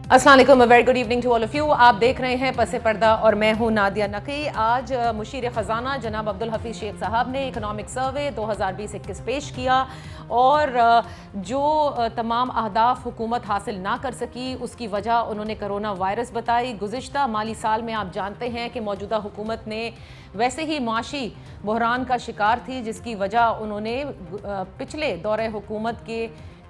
अस्सलाम वालेकुम, very good evening to all of you. आप देख रहे हैं पसे पर्दा और मैं हूं नादिया नकी। आज मुशीर ख़ज़ाना जनाब अब्दुल हफीज़ शेख साहब ने इकनॉमिक सर्वे 2020-21 पेश किया और जो तमाम अहदाफ हुकूमत हासिल ना कर सकी उसकी वजह उन्होंने कोरोना वायरस बताई। गुज़िश्ता माली साल में आप जानते हैं कि मौजूदा हुकूमत ने वैसे ही माशी बहरान का शिकार थी, जिसकी वजह उन्होंने पिछले दौरे हुकूमत के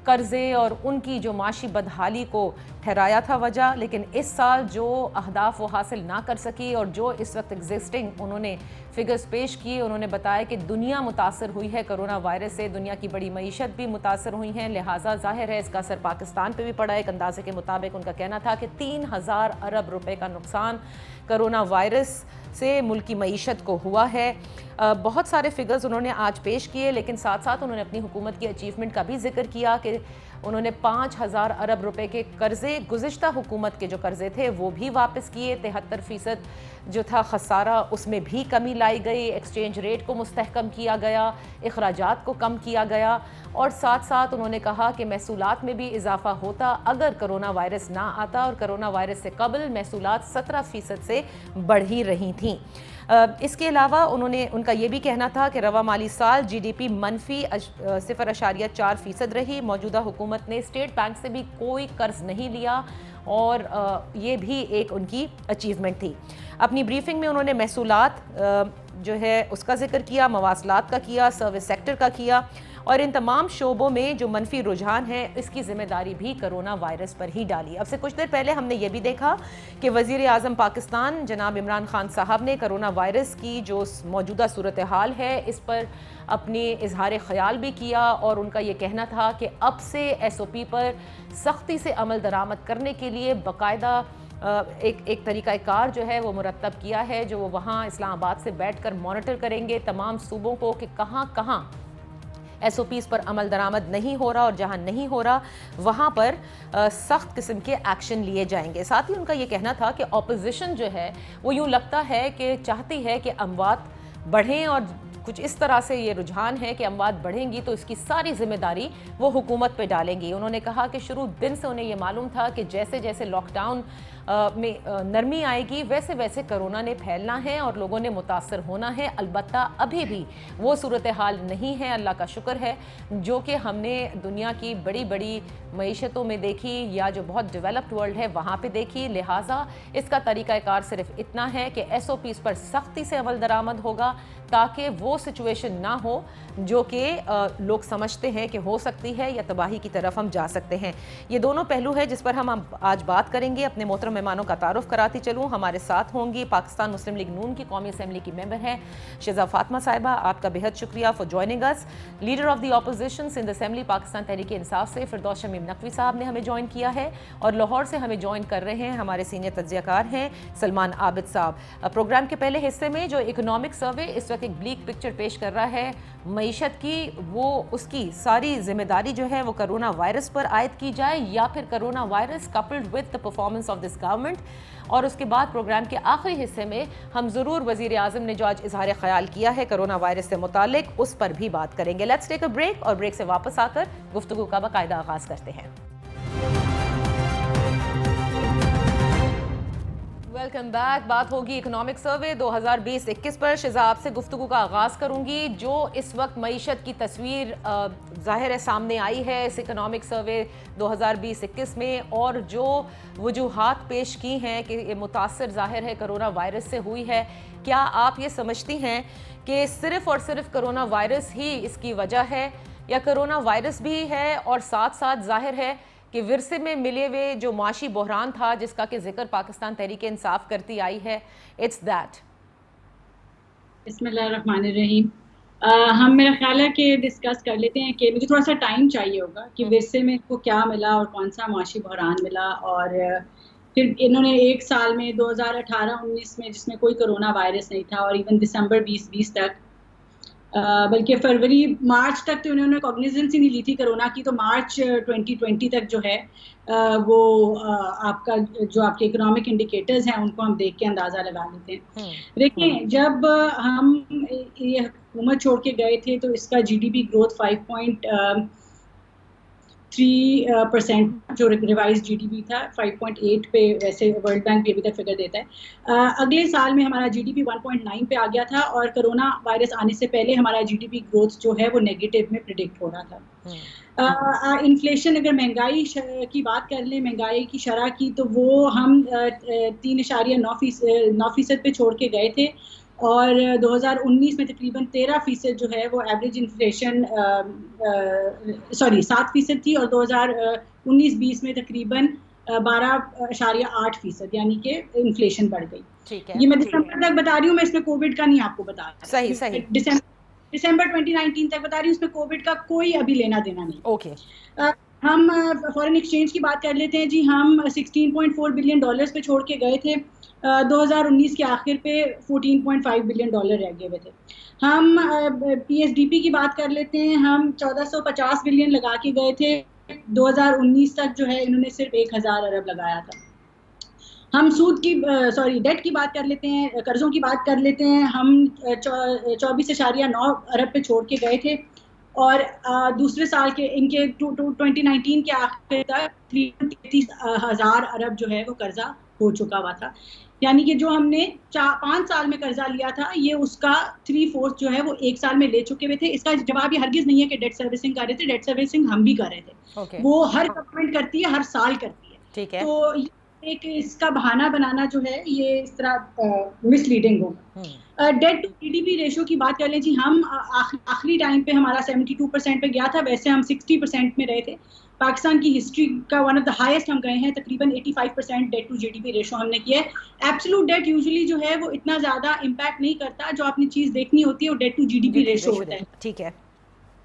कर्ज़े और उनकी जो माशी बदहाली को ठहराया था वजह। लेकिन इस साल जो अहदाफ वो हासिल ना कर सकी और जो इस वक्त एग्जिस्टिंग उन्होंने फिगर्स पेश किए, उन्होंने बताया कि दुनिया मुतासर हुई है कोरोना वायरस से, दुनिया की बड़ी मईशत भी मुतासर हुई हैं, लिहाजा जाहिर है इसका असर पाकिस्तान पे भी पड़ा है। एक अंदाजे के मुताबिक उनका कहना था कि 3000 अरब रुपए का नुकसान कोरोना वायरस से मुल्क की मईशत को हुआ है। बहुत सारे फिगर्स उन्होंने आज पेश किए, लेकिन साथ साथ उन्होंने अपनी हुकूमत की अचीवमेंट का भी जिक्र किया कि उन्होंने 5000 अरब रुपए के कर्जे, गुज़िश्ता हुकूमत के जो कर्जे थे वो भी वापस किए। 73% जो था खसारा उसमें भी कमी लाई गई, एक्सचेंज रेट को मुस्तहकम किया गया, अखराजात को कम किया गया और साथ साथ उन्होंने कहा कि महसूलात में भी इजाफा होता अगर कोरोना वायरस ना आता, और कोरोना वायरस से कबल महसूलात 17% से बढ़ ही रही थीं। इसके अलावा उनका ये भी कहना था कि रवा माली साल GDP मनफी 0.4% रही। मौजूदा हुकूमत ने स्टेट बैंक से भी कोई कर्ज नहीं लिया और ये भी एक उनकी अचीवमेंट थी। अपनी ब्रीफिंग में उन्होंने महसूलात जो है उसका जिक्र किया, मवासलात का किया, सर्विस सेक्टर का किया और इन तमाम शोबों में जो मनफी रुझान है इसकी जिम्मेदारी भी कोरोना वायरस पर ही डाली। अब से कुछ देर पहले हमने ये भी देखा कि वज़ीर आज़म पाकिस्तान जनाब इमरान खान साहब ने कोरोना वायरस की जो मौजूदा सूरत हाल है इस पर अपनी इजहार ख्याल भी किया और उनका ये कहना था कि अब से SOP पर सख्ती से अमल दरामद करने के लिए बाकायदा एक तरीक़ाकार जो है वो मुरतब किया है, जो वो वहाँ इस्लामाबाद से बैठकर मॉनिटर करेंगे तमाम सूबों को कि कहाँ कहाँ SOPs पर अमल दरामद नहीं हो रहा और जहाँ नहीं हो रहा वहाँ पर सख्त किस्म के एक्शन लिए जाएंगे। साथ ही उनका ये कहना था कि ऑपोजिशन जो है वो यूँ लगता है कि चाहती है कि अमवात बढ़ें और कुछ इस तरह से ये रुझान है कि अमवात बढ़ेंगी तो इसकी सारी जिम्मेदारी वो हुकूमत पे डालेंगी। उन्होंने कहा कि शुरू दिन से उन्हें ये मालूम था कि जैसे जैसे लॉकडाउन में नरमी आएगी वैसे वैसे कोरोना ने फैलना है और लोगों ने मुतासर होना है। अलबत्ता अभी भी वो सूरत हाल नहीं है, अल्लाह का शुक्र है, जो कि हमने दुनिया की बड़ी बड़ी मईशतों में देखी या जो बहुत डेवलप्ड वर्ल्ड है वहाँ पे देखी। लिहाजा इसका तरीक़ाकार सिर्फ इतना है कि SOPs पर सख्ती से अमल दरामद होगा ताकि वो सिचुएशन ना हो जो कि लोग समझते हैं कि हो सकती है या तबाही की तरफ हम जा सकते हैं। ये दोनों पहलू है जिस पर हम आज बात करेंगे। अपने मोहतरम मेहमानों का तारुफ कराती चलूँ। हमारे साथ होंगी पाकिस्तान मुस्लिम लीग नून की कौमी असम्बली की मेंबर हैं शहज़ा फातिमा साहिबा, आपका बेहद शुक्रिया for joining us. Leader of the opposition Sindh assembly Pakistan Tehreek Insaf से फिरदौस शमीम नकवी साहब ने हमें ज्वाइन किया है और लाहौर से हमें ज्वाइन कर रहे हैं हमारे सीनियर तज्ज़ियाकार हैं सलमान आबिद साहब। प्रोग्राम के पहले हिस्से में जो इकोनॉमिक सर्वे इस वक्त एक ब्लीक पिक्चर पेश कर रहा है मईशत की, वो उसकी सारी जिम्मेदारी जो है वो कोरोना वायरस पर आयद की जाए या फिर corona virus coupled with the performance of this government. और उसके बाद प्रोग्राम के आखिरी हिस्से में हम ज़रूर वज़ीर आज़म ने जो आज इजहार ख्याल किया है कोरोना वायरस से मुतालिक उस पर भी बात करेंगे। लेट्स टेक अ ब्रेक और ब्रेक से वापस आकर गुफ्तगू का बाकायदा आगाज़ करते हैं। Welcome back. बात होगी इकोनॉमिक सर्वे 2020-21 पर। शहज़ा आपसे गुफ्तगू का आगाज़ करूंगी। जो इस वक्त मईशत की तस्वीर ज़ाहिर है सामने आई है इस इकोनॉमिक सर्वे 2020-21 में और जो वजूहात पेश की हैं कि ये मुतासर ज़ाहिर है कोरोना वायरस से हुई है, क्या आप ये समझती हैं कि सिर्फ़ और सिर्फ कोरोना वायरस ही इसकी वजह है या कोरोना वायरस भी है और साथ साथ ज़ाहिर है कि विरसे में मिले हुए जो माशी बहरान था जिसका कि जिक्र पाकिस्तान तहरीक इंसाफ करती आई है, इट्स दैट? बिस्मिल्लाहिर्रहमानिर्रहीम। हम मेरा ख्याल है कि डिस्कस कर लेते हैं कि मुझे थोड़ा सा टाइम चाहिए होगा कि विरसे में को क्या मिला और कौन सा माशी बहरान मिला और फिर इन्होंने एक साल में 2018-19 में जिसमें कोई कोरोना वायरस नहीं था और इवन दिसंबर 2020 तक बल्कि फरवरी मार्च तक तो उन्होंने कॉग्निजेंस ही नहीं ली थी कोरोना की, तो मार्च 2020 तक जो है वो आपका जो आपके इकोनॉमिक इंडिकेटर्स हैं उनको हम देख के अंदाज़ा लगा लेते हैं। देखिए जब हम ये हुकूमत छोड़ के गए थे तो इसका GDP ग्रोथ 3% जो रिवाइज जीडीपी था 5.8 पे, वैसे वर्ल्ड बैंक भी अभी तक फिगर देता है। अगले साल में हमारा जीडीपी 1.9 पे आ गया था और कोरोना वायरस आने से पहले हमारा जीडीपी ग्रोथ जो है वो नेगेटिव में प्रिडिक्ट हो रहा था। इन्फ्लेशन, अगर महंगाई की बात कर लें, महंगाई की शरह की, तो वो हम 3.9% पे छोड़ के गए थे और 2019 में तकरीबन 13% जो है वो एवरेज इन्फ्लेशन 7% थी और 2019-20 में तकरीबन 12.8%, यानी कि इन्फ्लेशन बढ़ गई। ठीक है, ये मैं दिसंबर तक बता रही हूँ, मैं इसमें कोविड का नहीं आपको बता रही। सही। दिसंबर 2019 तक बता रही हूँ, उसमें कोविड का कोई अभी लेना देना नहीं। ओके। हम फॉरेन एक्सचेंज की बात कर लेते हैं जी। हम $16.4 बिलियन पे छोड़ के गए थे। 2019 के आखिर पे $14.5 बिलियन रह गए हुए थे। हम पीएसडीपी की बात कर लेते हैं। हम 1450 बिलियन लगा के गए थे। 2019 तक जो है इन्होंने सिर्फ 1000 अरब लगाया था। हम डेट की बात कर लेते हैं, कर्जों की बात कर लेते हैं। हम 24.9 अरब पे छोड़ के गए थे और दूसरे साल के इनके 2019 के आखिर तक 33,000 अरब जो है वो कर्जा हो चुका हुआ था। यानी कि जो हमने 5 साल में कर्जा लिया था, ये उसका 3/4 जो है वो 1 साल में ले चुके हुए थे। इसका जवाब ये हरगिज नहीं है कि डेट सर्विसिंग कर रहे थे। डेट सर्विसिंग हम भी कर रहे थे। वो हर गवर्नमेंट करती है, हर साल करती है। ठीक है। तो एक इसका बहाना बनाना जो है ये इस तरह मिसलीडिंग होगा। डेट टू जीडीपी रेशियो की बात कर लें जी। हम आखिरी टाइम पे हमारा 72% पे गया था, वैसे हम 60% में रहे थे। पाकिस्तान की हिस्ट्री का वन ऑफ द हाईएस्ट हम गए हैं, तकरीबन 85% डेट टू जीडीपी रेशियो हमने किया है। एब्सोल्यूट डेट यूजुअली जो है वो इतना ज्यादा इम्पैक्ट नहीं करता। जो आपने चीज देखनी होती है वो डेट टू जीडीपी रेशियो होता है। ठीक है।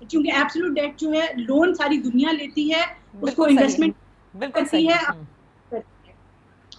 क्योंकि एब्सोल्यूट डेट जो है लोन सारी दुनिया लेती है, उसको इन्वेस्टमेंट करती है,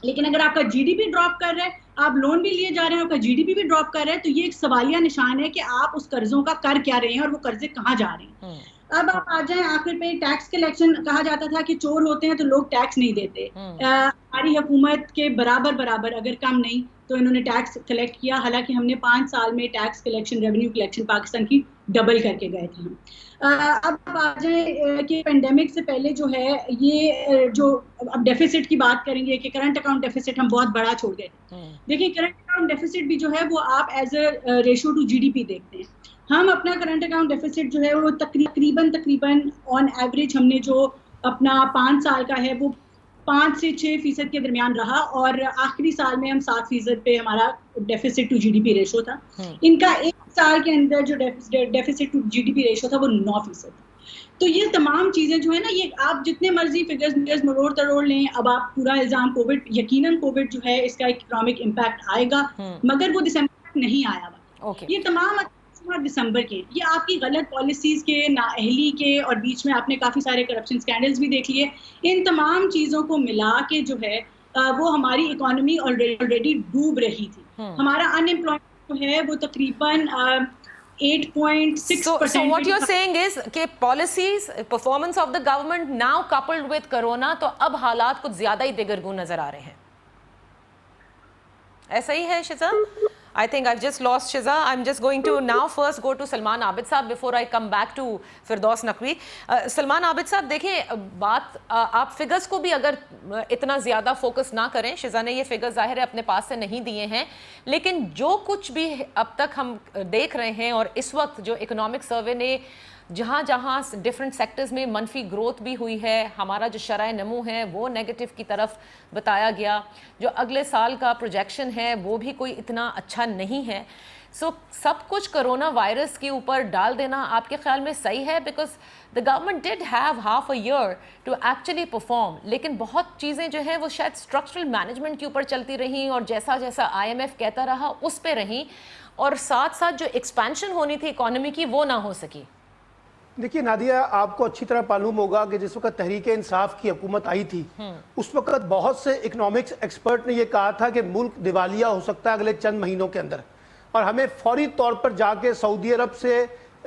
लेकिन अगर आपका जीडीपी ड्रॉप कर रहा है, आप लोन भी लिए जा रहे हैं, आपका जीडीपी भी ड्रॉप कर रहा है, तो ये एक सवालिया निशान है कि आप उस कर्जों का कर क्या रहे हैं और वो कर्जे कहाँ जा रहे हैं। अब आप आ जाएं आखिर पे टैक्स कलेक्शन। कहा जाता था कि चोर होते हैं तो लोग टैक्स नहीं देते। हमारी हुकूमत के बराबर अगर कम नहीं तो इन्होंने टैक्स कलेक्ट किया। हालांकि हमने 5 साल में tax collection, revenue collection Pakistan की डबल करके गए थे हम। अब आ जाए कि पेंडेमिक से पहले जो है ये जो अब डेफिसिट की बात करेंगे कि करंट अकाउंट डेफिसिट हम बहुत बड़ा छोड़ गए थे। देखिए करंट अकाउंट डेफिसिट भी जो है वो आप as a ratio to GDP देखते हैं। हम अपना करंट अकाउंट डेफिसिट जो है वो तकरीबन ऑन एवरेज हमने जो अपना 5 साल का है वो 5 से 6% के दरमियान रहा और आखिरी साल में हम 7% पे हमारा डेफिसिट टू जीडीपी रेशो था। इनका 1 साल के अंदर जो डेफिसिट टू जीडीपी रेशो था वो 9%। तो ये तमाम चीजें जो है ना, ये आप जितने मर्जी फिगर्स मरोड़ तरोड़ लें, अब आप पूरा इल्जाम कोविड, यकीनन कोविड जो है इसका इकोनॉमिक इम्पैक्ट आएगा, मगर वो दिसंबर तक नहीं आया हुआ। ये तमाम दिसंबर के, ये आपकी गलत पॉलिसीज के, नाअहली के, और बीच में आपने काफी सारे करप्शन स्कैंडल्स भी देख लिए। इन तमाम चीजों को मिला के जो है वो हमारी इकोनॉमी ऑलरेडी डूब रही थी। हमारा अनएम्प्लॉयमेंट जो है वो तकरीबन 8.6%। So what you're saying is कि policies, performance of the government now coupled with corona, तो अब हालात कुछ ज्यादा ही दिगरगुन नजर आ रहे हैं। ऐसा ही है शिजा? I think I've just lost Shiza. I'm just going to now first go to Salman Abid साहब before I come back to Firdaus Naqvi. Salman Abid साहब देखिए, बात आप फिगर्स को भी अगर इतना ज़्यादा फोकस ना करें, शिजा ने ये फिगर्स ज़ाहिर है अपने पास से नहीं दिए हैं, लेकिन जो कुछ भी अब तक हम देख रहे हैं और इस वक्त जो इकोनॉमिक सर्वे ने जहाँ जहाँ डिफरेंट सेक्टर्स में मनफी ग्रोथ भी हुई है, हमारा जो शरह नमू है वो नेगेटिव की तरफ बताया गया, जो अगले साल का प्रोजेक्शन है वो भी कोई इतना अच्छा नहीं है। सो सब कुछ कोरोना वायरस के ऊपर डाल देना आपके ख्याल में सही है? Because the government did have half a year to actually perform, लेकिन बहुत चीज़ें जो हैं वो शायद स्ट्रक्चरल मैनेजमेंट के ऊपर चलती रहीं और जैसा जैसा IMF कहता रहा उस पर रहीं, और साथ साथ जो एक्सपेंशन होनी थी इकॉनमी की वो ना हो सकी। देखिए नादिया, आपको अच्छी तरह मालूम होगा कि जिस वक्त तहरीक इंसाफ की हुकूमत आई थी उस वक्त बहुत से इकोनॉमिक्स एक्सपर्ट ने यह कहा था कि मुल्क दिवालिया हो सकता है अगले चंद महीनों के अंदर, और हमें फौरी तौर पर जाके सऊदी अरब से,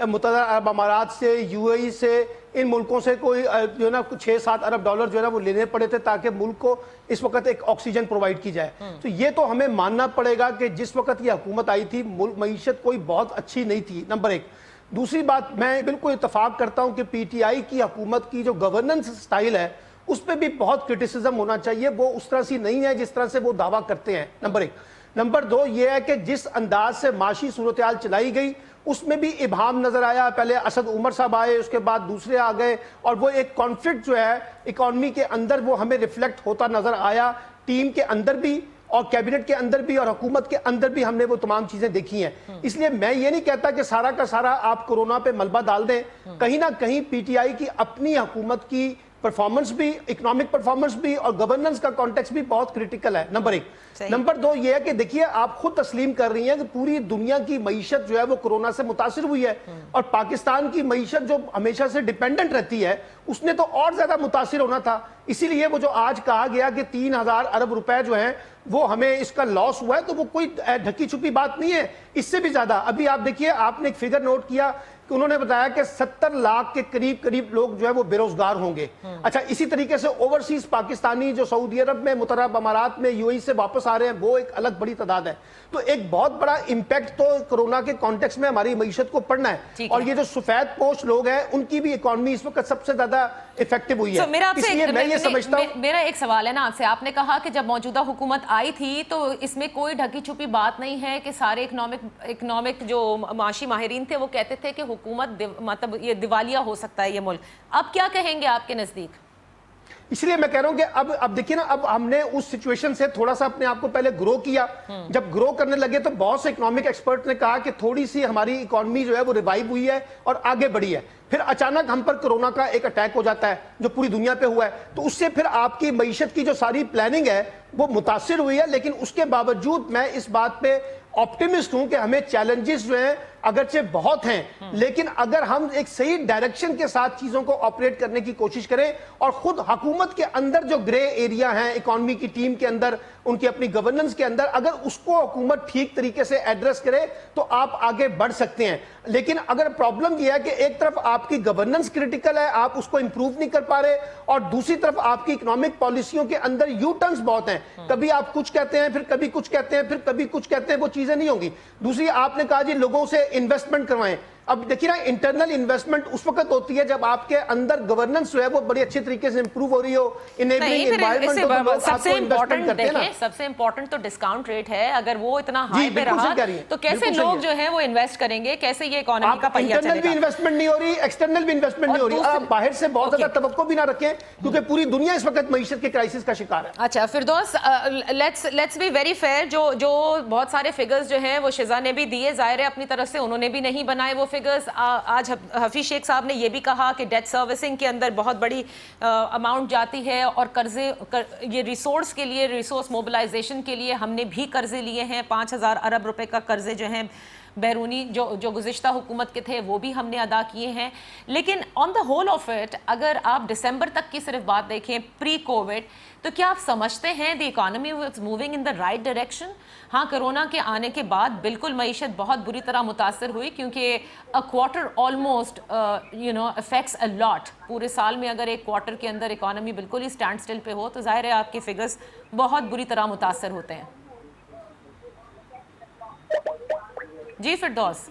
मुत्तहदा अरब अमारात से, UAE से, इन मुल्कों से कोई जो है ना 6-7 अरब डॉलर जो है ना वो लेने पड़े थे ताकि मुल्क को इस वक्त एक ऑक्सीजन प्रोवाइड की जाए। तो ये तो हमें मानना पड़ेगा कि जिस वक्त ये हुकूमत आई थी मईशत कोई बहुत अच्छी नहीं थी, नंबर 1। दूसरी बात, मैं बिल्कुल इत्तेफाक करता हूं कि पीटीआई की हुकूमत की जो गवर्नेंस स्टाइल है उस पर भी बहुत क्रिटिसिज्म होना चाहिए। वो उस तरह से नहीं है जिस तरह से वो दावा करते हैं, नंबर एक। नंबर दो ये है कि जिस अंदाज से माशी सूरत हाल चलाई गई उसमें भी इबाम नजर आया। पहले असद उमर साहब आए, उसके बाद दूसरे आ गए, और वो एक कॉन्फ्लिक्ट जो है इकॉनमी के अंदर वो हमें रिफ्लेक्ट होता नजर आया। टीम के अंदर भी और कैबिनेट के अंदर भी और हुकूमत के अंदर भी हमने वो तमाम चीजें देखी हैं। इसलिए मैं ये नहीं कहता कि सारा का सारा आप कोरोना पे मलबा डाल दें। कहीं ना कहीं पीटीआई की अपनी हुकूमत की परफॉर्मेंस भी, इकोनॉमिक परफॉर्मेंस भी और गवर्नेंस का कॉन्टेक्स्ट भी बहुत क्रिटिकल है, नंबर एक। नंबर दो ये है कि देखिए, आप खुद तस्लीम कर रही हैं कि पूरी दुनिया की मईशत जो है वो कोरोना से मुतासिर हुई है, और पाकिस्तान की मईशत जो हमेशा से डिपेंडेंट रहती है उसने तो और ज्यादा मुतासिर होना था। इसीलिए वो जो आज कहा गया कि 3000 अरब रुपए जो है वो हमें इसका लॉस हुआ है, तो वो कोई ढकी छुपी बात नहीं है, इससे भी ज्यादा। अभी आप देखिए, आपने एक फिगर नोट किया कि उन्होंने बताया कि 70 लाख के करीब करीब लोग जो है वो बेरोजगार होंगे। अच्छा, इसी तरीके से ओवरसीज पाकिस्तानी जो सऊदी अरब में, मुतहर्रब अमारात में, यूएई से वापस आ रहे हैं, वो एक अलग बड़ी तादाद है। तो एक बहुत बड़ा इंपैक्ट तो कोरोना के कॉन्टेक्स्ट में हमारी मईशत को पड़ना है। और ये जो सफेद पोश लोग हैं उनकी भी इकॉनमी इस वक्त सबसे ज्यादा इफेक्टिव हुई है। इसलिए मैं ये समझता हूं, मेरा एक सवाल है ना आपसे। आपने कहा कि जब मौजूदा हुकूमत आई थी तो इसमें कोई ढकी छुपी बात नहीं है कि सारे इकोनॉमिक जो माशी माहिरीन थे वो कहते थे कि हुकूमत मतलब ये दिवालिया हो सकता है ये मुल्क। अब क्या कहेंगे आपके नजदीक? इसलिए मैं कह रहा हूं कि अब देखिए ना, अब हमने उस सिचुएशन से थोड़ा सा अपने आप को पहले ग्रो किया। जब ग्रो करने लगे तो बहुत से इकोनॉमिक एक्सपर्ट ने कहा कि थोड़ी सी हमारी इकॉनमी जो है वो रिवाइव हुई है और आगे बढ़ी है। फिर अचानक हम पर कोरोना का एक अटैक हो जाता है जो पूरी दुनिया पे हुआ है, तो उससे फिर आपकी मईशत की जो सारी प्लानिंग है वो मुतासिर हुई है। लेकिन उसके बावजूद मैं इस बात पे ऑप्टिमिस्ट हूं कि हमें चैलेंजेस जो हैं अगरचे बहुत हैं, लेकिन अगर हम एक सही डायरेक्शन के साथ चीजों को ऑपरेट करने की कोशिश करें और खुद हुकूमत के अंदर जो ग्रे एरिया हैं इकोनॉमी की टीम के अंदर, उनकी अपनी गवर्नेंस के अंदर, अगर उसको हुकूमत ठीक तरीके से एड्रेस करे तो आप आगे बढ़ सकते हैं। लेकिन अगर प्रॉब्लम यह है कि एक तरफ आपकी गवर्नेंस क्रिटिकल है, आप उसको इंप्रूव नहीं कर पा रहे, और दूसरी तरफ आपकी इकोनॉमिक पॉलिसियों के अंदर यू टर्न्स बहुत हैं। कभी आप कुछ कहते हैं, फिर कभी कुछ कहते हैं, फिर कभी कुछ कहते हैं, वो चीजें नहीं होंगी। दूसरी, आपने कहा जी लोगों से इन्वेस्टमेंट करवाएं। अब देखिए ना, इंटरनल इन्वेस्टमेंट उस वक्त होती है जब आपके अंदर गवर्नेंस जो है वो बड़ी अच्छे तरीके से इंप्रूव हो रही हो, इनेबलिंग एनवायरनमेंट हो, तो लोग आपको इन्वेस्टमेंट करते हैं ना। सबसे इंपॉर्टेंट तो डिस्काउंट रेट है। अगर वो इतना हाई पे रहा तो कैसे लोग जो है वो इन्वेस्ट करेंगे, कैसे ये इकोनॉमी का पहिया चलेगा? इंटरनल भी इन्वेस्टमेंट नहीं हो रही, एक्सटर्नल भी इन्वेस्टमेंट नहीं हो रही। आप बाहर से बहुत ज्यादा तवक्को भी ना रखें, क्योंकि पूरी दुनिया इस वक्त मईशत के क्राइसिस का शिकार है। अच्छा फिरदौस, लेट्स बी वेरी फेयर। जो बहुत सारे फिगर्स जो हैं वो शिजा ने भी दिए, जाहिर है अपनी तरफ से उन्होंने भी नहीं बनाए वो फिगर्स। आज हफीज शेख साहब ने यह भी कहा कि डेट सर्विसिंग के अंदर बहुत बड़ी अमाउंट जाती है, और कर्जे ये रिसोर्स के लिए, रिसोर्स मोबिलाइजेशन के लिए हमने भी कर्जे लिए हैं। 5000 अरब रुपए का कर्जे जो हैं बैरूनी जो गुज़िश्ता हुकूमत के थे वो भी हमने अदा किए हैं। लेकिन on the whole of it, अगर आप दिसंबर तक की सिर्फ बात देखें प्री कोविड, तो क्या आप समझते हैं the economy was moving in the right direction? हाँ, कोरोना के आने के बाद बिल्कुल मईशत बहुत बुरी तरह मुतासर हुई, क्योंकि a quarter almost affects a lot. पूरे साल में अगर एक क्वार्टर के अंदर इकॉनमी बिल्कुल ही स्टैंड स्टिल पे हो तो जाहिर है आपके फिगर्स बहुत बुरी तरह मुतासर होते हैं। जी फिरदौस,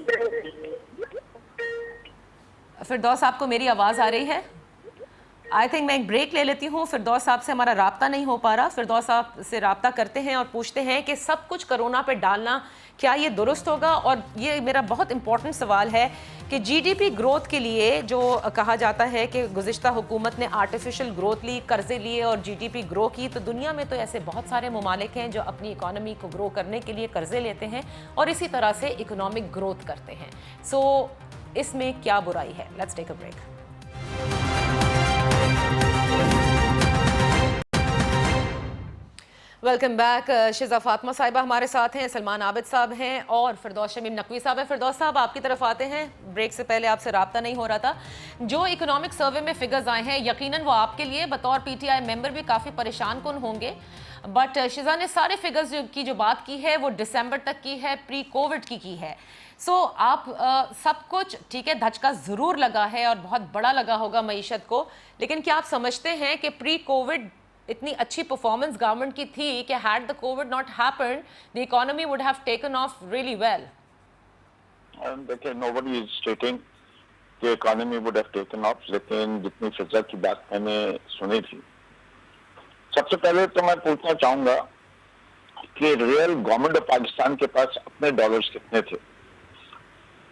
आपको मेरी आवाज़ आ रही है? आई थिंक मैं एक ब्रेक ले लेती हूँ। फिरदौस साहब से हमारा राब्ता नहीं हो पा रहा। फिरदौस साहब से राब्ता करते हैं और पूछते हैं कि सब कुछ कोरोना पे डालना क्या ये दुरुस्त होगा? और ये मेरा बहुत इंपॉर्टेंट सवाल है कि जीडीपी ग्रोथ के लिए जो कहा जाता है कि गुज़िश्ता हुकूमत ने आर्टिफिशियल ग्रोथ ली, कर्जे लिए और जीडीपी ग्रो की, तो दुनिया में तो ऐसे बहुत सारे ममालिक हैं जो अपनी इकॉनमी को ग्रो करने के लिए कर्जे लेते हैं और इसी तरह से इकोनॉमिक ग्रोथ करते हैं। सो इसमें क्या बुराई है? Let's take a break. Welcome back. Shiza Fatima sahiba हमारे साथ हैं, सलमान आबिद साहब हैं और फिरदौस शमीम नकवी साहब हैं। फिरदौस साहब, आपकी तरफ आते हैं। ब्रेक से पहले आपसे राब्ता नहीं हो रहा था। जो इकोनॉमिक सर्वे में फिगर्स आए हैं, यकीनन वो आपके लिए बतौर पीटीआई मेंबर भी काफ़ी परेशान कुन होंगे, बट शिजा ने सारे फिगर्स की जो बात की है वो दिसंबर तक की है, प्री कोविड की है। सो आप सब कुछ ठीक है, धचका ज़रूर लगा है और बहुत बड़ा लगा होगा मईशत को, लेकिन क्या आप समझते हैं कि प्री कोविड इतनी अच्छी परफॉर्मेंस गवर्नमेंट की थी कि had the Covid not happened the economy would have taken of really well? देखिए, nobody is stating कि economy would have taken of, लेकिन जितनी फिजा की बात मैंने सुनी थी, सबसे पहले तो मैं पूछना चाहूंगा कि रियल गवर्नमेंट ऑफ पाकिस्तान के पास अपने डॉलर्स कितने थे।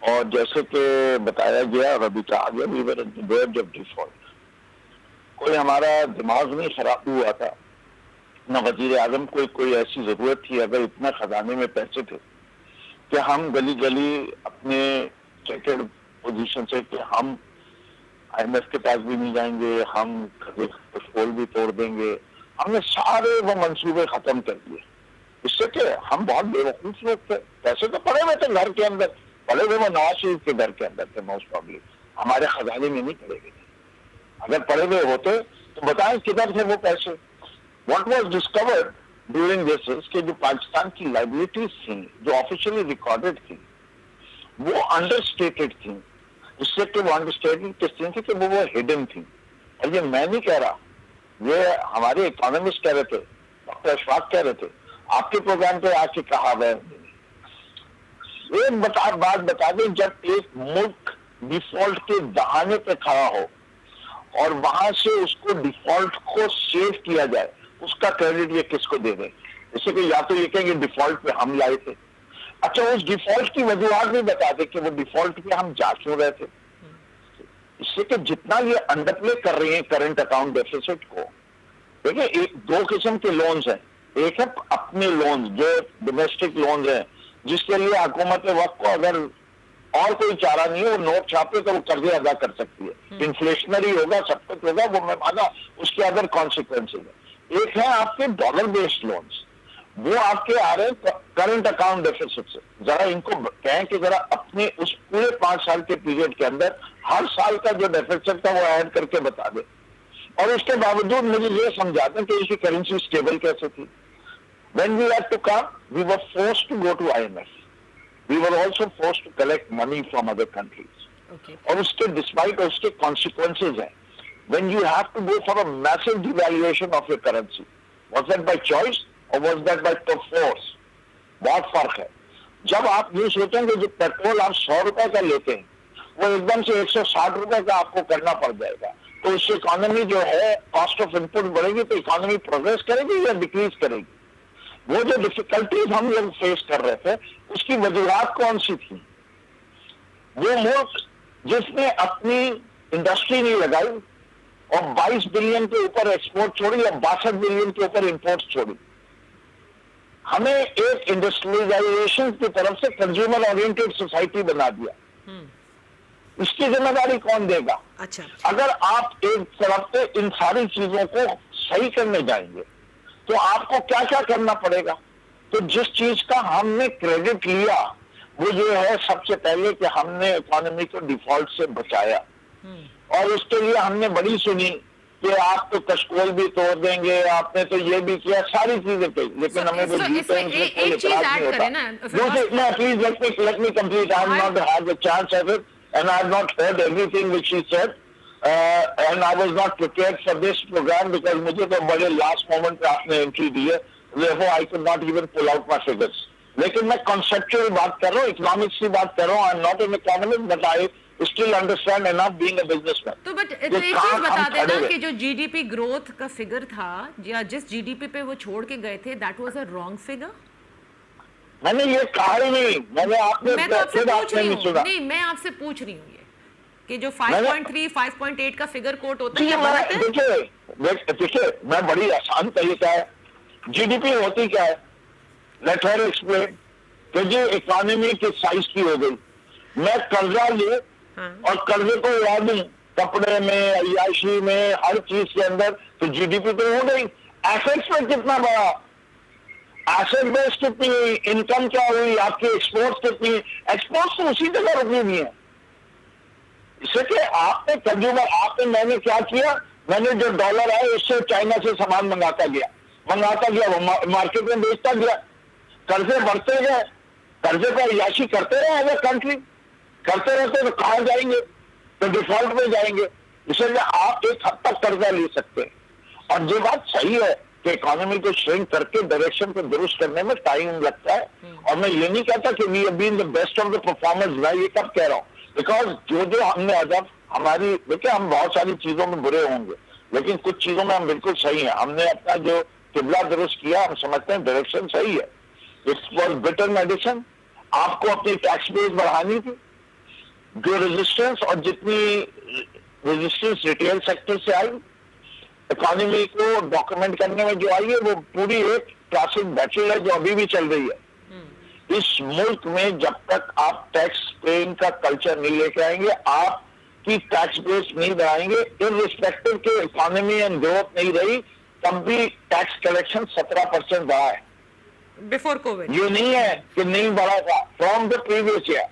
और जैसे कि बताया गया और अभी कहा गया, we were at the verge of default. कोई हमारा दिमाग नहीं खराब हुआ था, न वजीर आजम को कोई ऐसी जरूरत थी, अगर इतना खजाने में पैसे थे कि हम गली गली अपने सेक्रेड पोजीशन से कि हम IMF के पास भी नहीं जाएंगे, हम पोल भी तोड़ देंगे, हमने सारे वो मंसूबे खत्म कर दिए। इससे कि हम बहुत बेवकूफ लोग थे, पैसे तो पड़े हुए थे घर के अंदर, पड़े हुए वो नवाज शरीफ के घर के अंदर थे मोस्ट प्रॉब्ली, हमारे खजाने में नहीं पड़े हुए थे। अगर पड़े हुए होते तो बताएं किधर थे वो पैसे। What was discovered during this is कि जो पाकिस्तान की लाइबिलिटीज थी, जो ऑफिशियली रिकॉर्डेड थी, वो अंडरस्टेटेड थी। इससे कि वो अंडरस्टेटेड किस थी कि वो हिडन थी। और ये मैं नहीं कह रहा, ये हमारे इकोनॉमिस्ट कह रहे थे, डॉक्टर अशफाक कह रहे थे, आपके प्रोग्राम पे आके कहा हुआ है। एक बात बता दें, जब एक मुल्क डिफॉल्ट के दहाने पे खड़ा हो और वहां से उसको डिफॉल्ट को सेव किया जाए, उसका क्रेडिट ये किसको दे दें? इससे कि या तो ये कहेंगे डिफॉल्ट पे हम लाए थे, अच्छा उस डिफॉल्ट की वजूहत भी बता दे कि वो डिफॉल्ट पे हम जा क्यों रहे थे। इससे कि जितना ये अंडरप्ले कर रही है करंट अकाउंट डेफिसिट को, देखिए एक दो किस्म के लोन्स हैं, एक है अपने लोन्स जो डोमेस्टिक लोन्स हैं, जिसके लिए हुकूमत वक्त को अगर और कोई चारा नहीं है, वो नोट छापे तो वो कर्जे अदा कर सकती है, इन्फ्लेशनरी होगा, सब कुछ होगा, वो मैं माना उसके अदर कॉन्सिक्वेंसेज है। एक है आपके डॉलर बेस्ड लोन्स, वो आपके आ रहे हैं करंट अकाउंट डेफिसिट से। जरा इनको कहें कि जरा अपने उस पूरे 5 साल के पीरियड के अंदर हर साल का जो डेफिसिट था वो ऐड करके बता दे, और उसके बावजूद मुझे ये समझा दें कि इसकी करेंसी स्टेबल कैसे थी। When we had to come, we were forced to go to IMF. We were also forced to collect money from other countries. Okay. और उसके डिस्पाइट उसके consequences हैं. When you have to go for a massive devaluation of your currency, was that by choice or was that by force? बहुत फर्क है। जब आप ये सोचेंगे जो पेट्रोल आप 100 रुपए का लेते हैं, वो एकदम से 160 रुपए का आपको करना पड़ जाएगा, तो उससे इकोनॉमी जो है, कॉस्ट ऑफ इनपुट बढ़ेगी तो इकोनॉमी प्रोग्रेस करेगी या डिक्रीज करेगी। वो जो डिफिकल्टीज हम लोग फेस कर रहे थे, उसकी वजूहत कौन सी थी? वो मुल्क जिसने अपनी इंडस्ट्री नहीं लगाई और 22 बिलियन के ऊपर एक्सपोर्ट छोड़ी और 62 बिलियन के ऊपर इंपोर्ट छोड़ी, हमें एक इंडस्ट्रियलाइजेशन की तरफ से कंज्यूमर ओरिएंटेड सोसाइटी बना दिया। इसकी जिम्मेदारी कौन देगा? अच्छा, अगर आप एक तरफ से इन सारी चीजों को सही करने जाएंगे तो आपको क्या क्या करना पड़ेगा? तो जिस चीज का हमने क्रेडिट लिया वो ये है सबसे पहले कि हमने इकोनॉमी को डिफॉल्ट से बचाया, और उसके लिए हमने बड़ी सुनी कि आप तो कशकोल भी तोड़ देंगे, आपने तो ये भी किया, सारी चीजें की, लेकिन हमें वो जीते हैं कोई इतराज नहीं होता। Please let me complete, I am not have the chance of it and I have not heard everything which she said, and I was not prepared for this program because मुझे तो बड़े last moment पे आपने entry दी है, therefore I could not even pull out my figures. लेकिन मैं conceptual बात कर रहा हूँ, economics की बात कर रहा हूँ, I am not an economist but I still understand enough being a businessman. तो बट एक चीज बता देना कि जो जीडीपी ग्रोथ का फिगर था या जिस जीडीपी पे वो छोड़ के गए थे, that was a wrong figure? मैंने ये कहा ही नहीं, मैंने आपने मैं तो आपसे पूछ रही हूँ, सुना। नहीं मैं आपसे पूछ रही हूँ ये कि जो 5.3 5.8 का फिगर कोट होता है, देखिए मैं बड़ी आसान तरीका है, जीडीपी होती क्या है, लेट हर एक्सप्लेन। कि जी इकोनॉमी किस साइज की हो गई, मैं कर्जा ले और कर्जे को उड़ा दूं कपड़े में, अय्याशी में, हर चीज के अंदर, तो जीडीपी तो हो गई। एसेट्स में कितना बढ़ा, एसेट बेस कितनी हुई, इनकम क्या हुई, आपकी एक्सपोर्ट्स कितनी, एक्सपोर्ट्स तो उसी जगह रुकी हुई है। इससे कि आपने कंज्यूमर, मैंने क्या किया, मैंने जो डॉलर आए उससे चाइना से सामान मंगाता गया, वो मार्केट में बेचता गया, कर्जे बढ़ते गए, कर्जे पर अय्याशी करते रहे एज ए कंट्री, करते रहते तो कहाँ जाएंगे, तो डिफॉल्ट में जाएंगे। इसलिए आप एक हद तक कर्जा ले सकते हैं। और जो बात सही है कि इकोनॉमी को श्रिंक करके डायरेक्शन को दुरुस्त करने में टाइम लगता है। और मैं ये नहीं कहता कि we have been the best of the performers, मैं ये कब कह रहा हूँ, बिकॉज जो हमने अदब हमारी, देखिए हम बहुत सारी चीजों में बुरे होंगे लेकिन कुछ चीजों में हम बिल्कुल सही है। हमने अपना जो किबला दुरुस्त किया, हम समझते हैं डायरेक्शन सही है। It's was better medicine. आपको अपनी टैक्स बेस बढ़ानी थी, जो रेजिस्टेंस और जितनी रेजिस्टेंस रिटेल सेक्टर से आई, इकोनॉमी को डॉक्यूमेंट करने में जो आई है, वो पूरी एक क्लासिक बैटल है जो अभी भी चल रही है। इस मुल्क में जब तक आप टैक्स पेइंग का कल्चर नहीं लेके आएंगे, आपकी टैक्स बेस नहीं बढ़ाएंगे, इररिस्पेक्टिव के इकोनॉमी एंड ग्रोथ नहीं रही, तब भी टैक्स कलेक्शन 17% बढ़ा है बिफोर कोविड। ये नहीं है कि नहीं बढ़ा था फ्रॉम द प्रीवियस ईयर।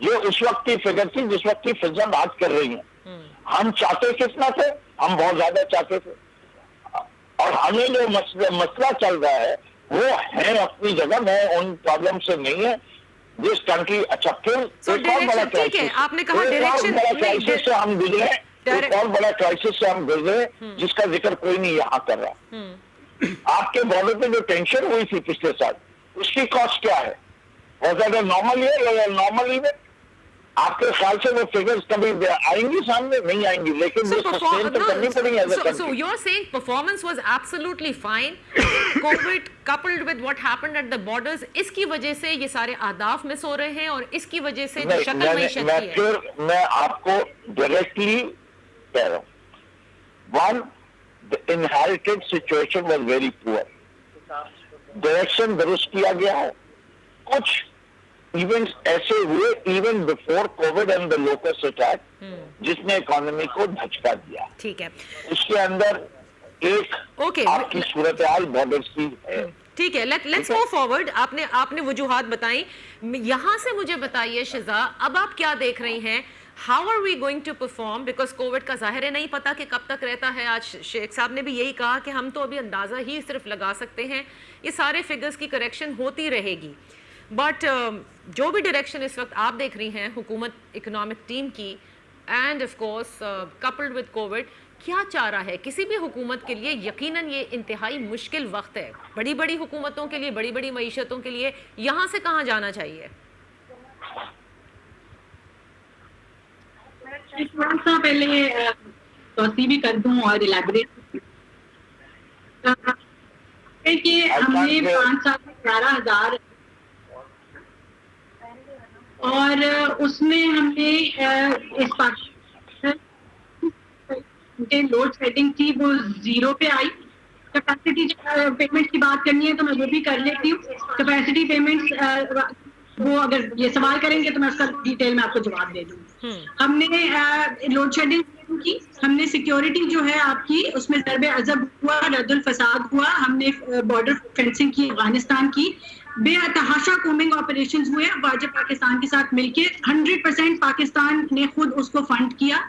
ये उस वक्त की फिगर थी जिस वक्त की फिगर बात कर रही है। हम चाहते कितना थे, हम बहुत ज्यादा चाहते थे, और हमें जो मसला चल रहा है वो है अपनी जगह, मैं उन प्रॉब्लम से नहीं है। दिस कंट्री, अच्छा फिर एक और बड़ा क्राइसिस, आपने कहा क्राइसिस से हम गुजरे, एक और बड़ा क्राइसिस से हम गुजरे जिसका जिक्र कोई नहीं यहाँ कर रहा। आपके बॉर्डर पे जो टेंशन हुई थी पिछले साल, उसकी कॉस्ट क्या है? Was that a normal year or a normal event? आपके ख्याल से वो फिगर्स कभी आएंगी सामने? नहीं आएंगी, लेकिन ये सस्टेन तो करनी पड़ेगी as a country. So you're saying performance was absolutely fine. COVID coupled with what happened at the borders, इसकी वजह से ये सारे अहदाफ मिस हो रहे हैं और इसकी वजह से जो शक्ल मईशत की है। मैं आपको डायरेक्टली कह रहा हूँ, one, the inherited situation was very poor. Direction दुरुस्त किया गया है। कुछ इवेंट्स ऐसे हुए even before Covid and the locust attack, जिसने इकोनॉमी को धचका दिया। ठीक है, उसके अंदर एक आपकी सूरत हाल बॉर्डर्स की है। ठीक है, लेट्स गो फॉरवर्ड। आपने वजूहात बताई, यहाँ से मुझे बताइए शिजा, अब आप क्या देख रही हैं? How are we going to perform? Because COVID का जाहिर है नहीं पता कि कब तक रहता है। आज शेख साहब ने भी यही कहा कि हम तो अभी अंदाज़ा ही सिर्फ लगा सकते हैं, ये सारे फिगर्स की करेक्शन होती रहेगी। बट जो भी डायरेक्शन इस वक्त आप देख रही हैं हुकूमत इकोनॉमिक टीम की, end of course coupled with Covid, क्या चाह रहा है? किसी भी हुकूमत के लिए यकीनन ये इंतहाई मुश्किल वक्त है, बड़ी बड़ी हुकूमतों के लिए, बड़ी बड़ी मईशतों के लिए। यहाँ से कहाँ जाना चाहिए? थोड़ा सा पहले तौसीह भी कर दूं और इलैबोरेट कि हमने 5 साल में 11,000 और उसमें हमने इस लोड सेटिंग थी वो 0 पे आई। कैपेसिटी पेमेंट की बात करनी है तो मैं वो भी कर लेती हूँ। कैपेसिटी पेमेंट्स वो अगर ये सवाल करेंगे तो मैं उसका डिटेल में आपको जवाब दे दूंगी। हमने लोड शेडिंग की, हमने सिक्योरिटी जो है आपकी उसमें ज़रबे अज़ब हुआ, रद्दुल फसाद हुआ, हमने बॉर्डर फेंसिंग की अफगानिस्तान की, बेतहाशा कोमिंग ऑपरेशंस हुए वाजिब पाकिस्तान के साथ मिलके, 100% पाकिस्तान ने खुद उसको फंड किया।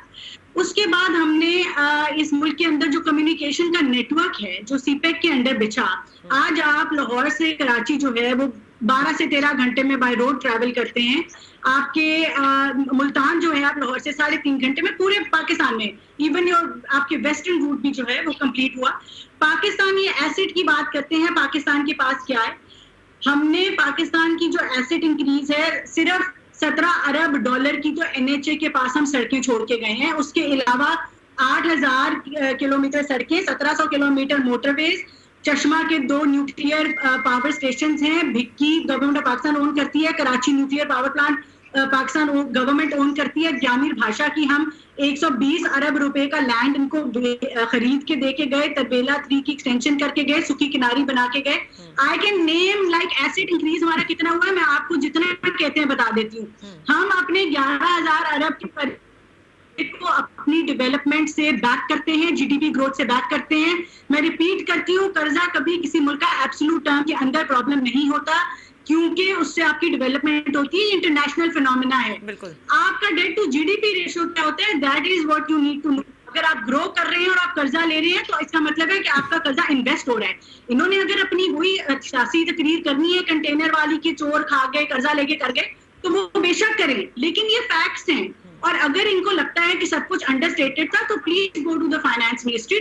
उसके बाद हमने इस मुल्क के अंदर जो कम्युनिकेशन का नेटवर्क है जो सीपेक के अंडर बिछा, आज आप लाहौर से कराची जो है वो 12 से 13 घंटे में बाय रोड ट्रैवल करते हैं। आपके मुल्तान जो है आप लाहौर से 3.5 घंटे में पूरे पाकिस्तान में, इवन आपके वेस्टर्न रूट भी जो है वो कंप्लीट हुआ। पाकिस्तान ये एसेट की बात करते हैं, पाकिस्तान के पास क्या है? हमने पाकिस्तान की जो एसेट इंक्रीज है सिर्फ 17 अरब डॉलर की जो NHA के पास हम सड़कें छोड़ के गए हैं, उसके अलावा 8,000 किलोमीटर सड़कें, 1700 किलोमीटर मोटरवेज, चश्मा के 2 न्यूक्लियर पावर स्टेशंस हैं, भिक्की गवर्नमेंट ऑफ पाकिस्तान ओन करती है, Karachi nuclear power plant Pakistan government own करती है। ग्यामीर भाषा की हम 120 अरब रुपए का लैंड इनको खरीद के दे के गए, तबेला 3 की एक्सटेंशन करके गए, सुखी किनारी बना के गए। I can name like asset increase हमारा कितना हुआ है, मैं आपको जितने कहते हैं बता देती हूँ। हम अपने 11,000 अरब की को अपनी डेवलपमेंट से बैक करते हैं, जीडीपी ग्रोथ से बैक करते हैं। मैं रिपीट करती हूँ, कर्जा कभी किसी मुल्क का एब्सोल्यूट टर्म के अंदर प्रॉब्लम नहीं होता, क्योंकि उससे आपकी डेवलपमेंट होती है, इंटरनेशनल फिनोमेना है। बिल्कुल। आपका डेट टू जीडीपी रेशियो क्या होता है, that is what you need to know. अगर आप ग्रो कर रहे हैं और आप कर्जा ले रहे हैं तो इसका मतलब है कि आपका कर्जा इन्वेस्ट हो रहा है। इन्होंने अगर अपनी वही सियासी तकरीर करनी है कंटेनर वाली की चोर खा गए कर्जा लेके कर गए, तो वो बेशक करें, लेकिन ये फैक्ट्स हैं। और अगर इनको लगता है कि सब कुछ अंडरस्टेटेड था तो please go to the finance ministry,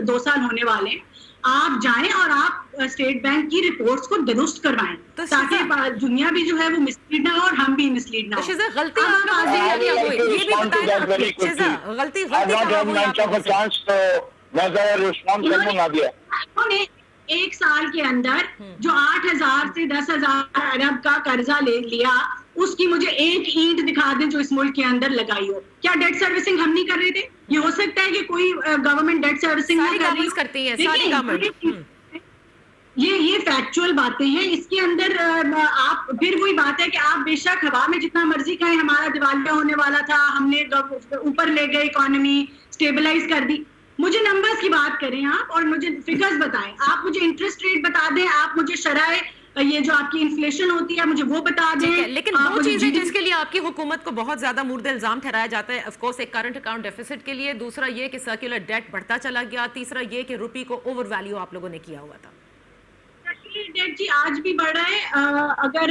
2 साल होने वाले हैं, आप जाएं और आप स्टेट बैंक की रिपोर्ट्स को दुरुस्त करवाएं ताकि दुनिया भी जो है वो मिसलीड ना हो और हम भी मिसलीड ना हो। गलती ये भी बताएं, गलती उन्होंने 1 साल के अंदर जो 8,000 से 10,000 अरब का कर्जा ले लिया, उसकी मुझे एक ईंट दिखा दें जो इस मुल्क के अंदर लगाई हो। क्या डेट सर्विसिंग हम नहीं कर रहे थे? ये हो सकता है कि कोई गवर्नमेंट डेट सर्विसिंग नहीं कर रही करती है, सारी गवर्नमेंट। ये फैक्चुअल बातें हैं। इसके अंदर आप फिर वही बात है कि आप बेशक हवा में जितना मर्जी कहें हमारा दिवालिया होने वाला था, हमने ऊपर ले गए, इकोनॉमी स्टेबलाइज कर दी। मुझे नंबर्स की बात करें आप और मुझे फिगर्स बताएं। आप मुझे इंटरेस्ट रेट बता दें, आप मुझे शराय ये जो आपकी इन्फ्लेशन होती है मुझे वो बता दें। लेकिन दो चीजें जिसके लिए आपकी हुकूमत को बहुत ज्यादा मुर्द इल्जाम ठहराया जाता है, ऑफ कोर्स एक करंट अकाउंट डेफिसिट के लिए, दूसरा ये कि सर्कुलर डेट बढ़ता चला गया, तीसरा ये कि रुपये को ओवर वैल्यू आप लोगों ने किया हुआ था। डेट जी आज भी बढ़ रहा है। अगर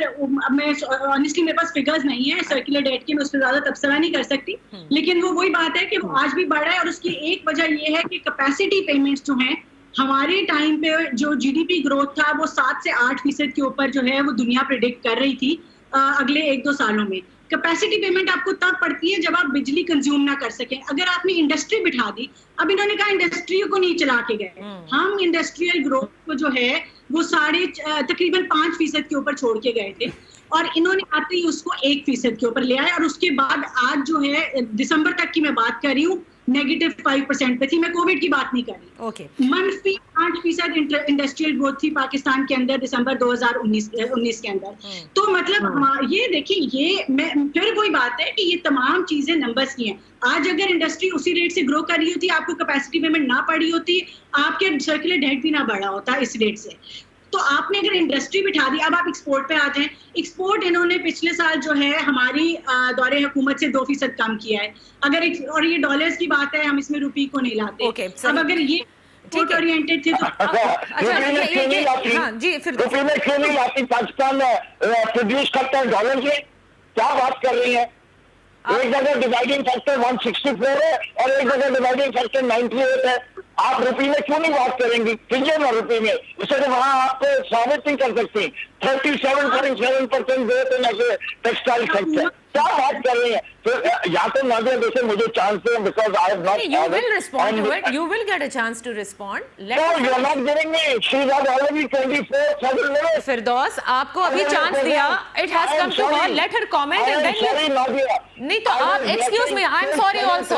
मैं ऑनेस्टली मेरे पास फिगर्स नहीं है सर्कुलर डेट की, मैं उस पर ज्यादा तबसरा नहीं कर सकती, लेकिन वो वही बात है कि वो आज भी बढ़ रहा है। और उसकी एक वजह ये है कि कैपेसिटी पेमेंट्स जो हैं, हमारे टाइम पे जो जीडीपी ग्रोथ था वो 7 से 8% के ऊपर जो है वो दुनिया प्रेडिक्ट कर रही थी अगले 1-2 सालों में। कैपेसिटी पेमेंट आपको तब पड़ती है जब आप बिजली कंज्यूम ना कर सकें। अगर आपने इंडस्ट्री बिठा दी, अब इन्होंने कहा इंडस्ट्री को नहीं चला के गए, हम इंडस्ट्रियल ग्रोथ को जो है वो तकरीबन 5% के ऊपर छोड़ के गए थे और इन्होंने आते ही उसको 1% के ऊपर ले आए। और उसके बाद आज जो है दिसंबर तक की मैं बात कर रही हूँ, -5% पे थी। मैं कोविड की बात नहीं कर रही। ओके। -5% इंडस्ट्रियल ग्रोथ थी पाकिस्तान के अंदर दिसंबर 2019 के अंदर। तो मतलब ये देखिए, ये मैं फिर वही बात है कि ये तमाम चीजें नंबर्स की हैं। आज अगर इंडस्ट्री उसी रेट से ग्रो कर रही होती, आपको कैपेसिटी पेमेंट ना पड़ी होती, आपके सर्कुलर डेट भी ना बढ़ा होता इस रेट से। तो आपने अगर इंडस्ट्री बिठा दी, अब आप एक्सपोर्ट पे आ जाएं। एक्सपोर्ट इन्होंने पिछले साल जो है हमारी दौरे हुकूमत से 2% कम किया है। अगर और ये डॉलर्स की बात है, हम इसमें रुपये को नहीं लाते। अब अगर ये एक्सपोर्ट ओरिएंटेड थे तो जी फिर रुपये में क्यों नहीं लाती? पाकिस्तान प्रोड्यूस करता है डॉलर से, क्या बात कर रही है? एक जगह डिवाइडिंग फैक्टर 164 है और एक जगह डिवाइडिंग फैक्टर 98 है। आप रुपये में क्यों नहीं बात करेंगी? कीजिए ना रुपये में, इसे तो वहां आप साबित नहीं कर सकती। 37.7% ग्रोथ इन टेक्सटाइल सेक्टर, क्या बात कर रही है? तो या तो नादिया जैसे मुझे चांस दें, because I have not you will respond to it, you will get a chance to respond. No, you are not giving me. She was already 24 minutes. फिरदौस, आपको अभी चांस दिया, it has come to her, let her comment and then you... नहीं तो आप, excuse me, I'm sorry also,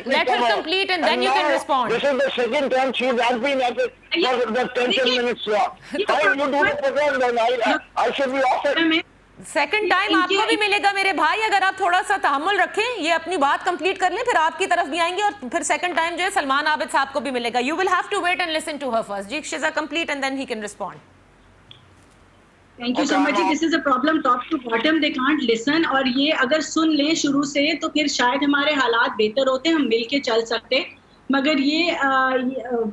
let her complete and then you can respond. This is the second time she has been at it for the 10 minutes slot. How you do the program then? I should be off it. Second time आपको भी मिलेगा मेरे भाई, अगर आप थोड़ा सा तहम्मुल रखें, ये अपनी बात कंप्लीट कर लें, फिर आपकी तरफ भी आएंगे और फिर सेकंड टाइम जो है सलमान आबिद साहब को भी मिलेगा। You will have to wait and listen to her first. जी शिजा complete and then he can respond. Thank you so much. This is a problem top to bottom, they can't listen. और ये अगर सुन लें शुरू से तो फिर शायद हमारे हालात बेहतर होते, हम मिल के चल सकते, मगर ये